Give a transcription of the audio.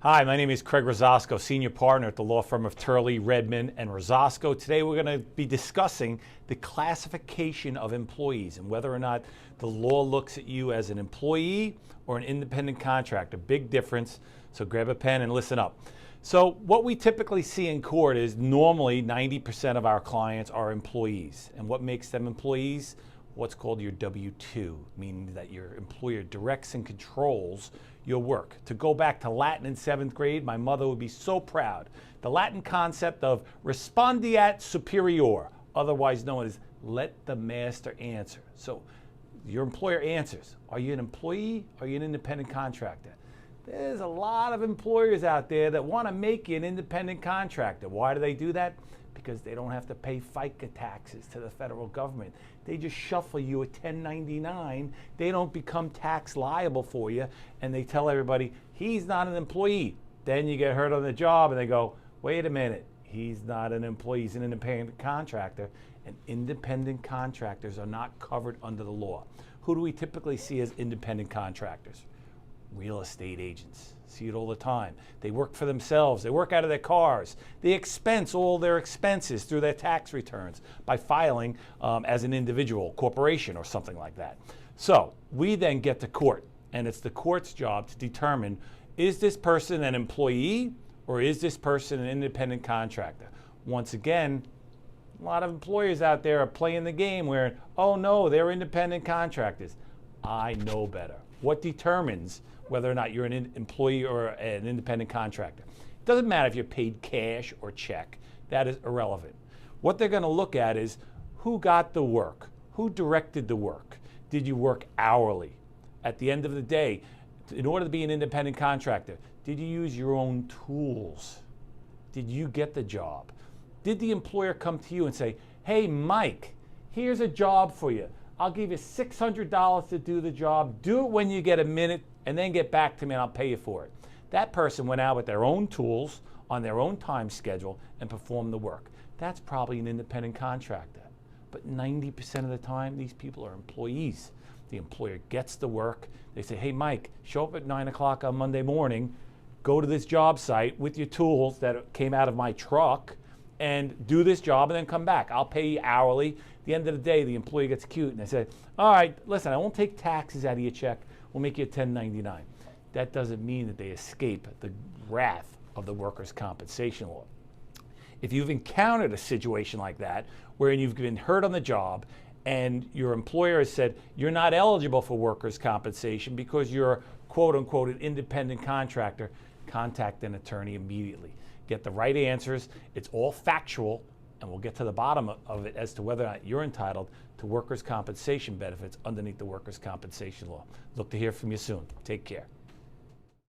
Hi, my name is Craig Rosasco, Senior Partner at the law firm of Turley, Redmond, and Rosasco. Today we're going to be discussing the classification of employees and whether or not the law looks at you as an employee or an independent contractor. Big difference, so grab a pen and listen up. So what we typically see in court is normally 90% of our clients are employees. And what makes them employees? What's called your W-2, meaning that your employer directs and controls your work. To go back to Latin in 7th grade, my mother would be so proud. The Latin concept of respondeat superior, otherwise known as let the master answer. So your employer answers. Are you an employee? Are you an independent contractor? There's a lot of employers out there that want to make you an independent contractor. Why do they do that? Because they don't have to pay FICA taxes to the federal government. They just shuffle you a 1099. They don't become tax liable for you, and they tell everybody, he's not an employee. Then you get hurt on the job, and they go, wait a minute, he's not an employee, he's an independent contractor, and independent contractors are not covered under the law. Who do we typically see as independent contractors? Real estate agents. See it all the time. They work for themselves. They work out of their cars. They expense all their expenses through their tax returns by filing as an individual, corporation, or something like that. So we then get to court, and it's the court's job to determine, is this person an employee or is this person an independent contractor? Once again, a lot of employers out there are playing the game where, oh no, they're independent contractors. I know better. What determines whether or not you're an employee or an independent contractor? It doesn't matter if you're paid cash or check. That is irrelevant. What they're going to look at is who got the work, who directed the work. Did you work hourly? At the end of the day, in order to be an independent contractor, did you use your own tools? Did you get the job? Did the employer come to you and say, hey, Mike, here's a job for you. I'll give you $600 to do the job. Do it when you get a minute and then get back to me and I'll pay you for it. That person went out with their own tools on their own time schedule and performed the work. That's probably an independent contractor. But 90% of the time, these people are employees. The employer gets the work. They say, hey, Mike, show up at 9 o'clock on Monday morning, go to this job site with your tools that came out of my truck, and do this job and then come back. I'll pay you hourly. At the end of the day, the employee gets cute and they say, all right, listen, I won't take taxes out of your check. We'll make you a 1099. That doesn't mean that they escape the wrath of the workers' compensation law. If you've encountered a situation like that, where you've been hurt on the job and your employer has said you're not eligible for workers' compensation because you're quote unquote an independent contractor, contact an attorney immediately. Get the right answers. It's all factual, and we'll get to the bottom of it as to whether or not you're entitled to workers' compensation benefits underneath the workers' compensation law. Look to hear from you soon. Take care.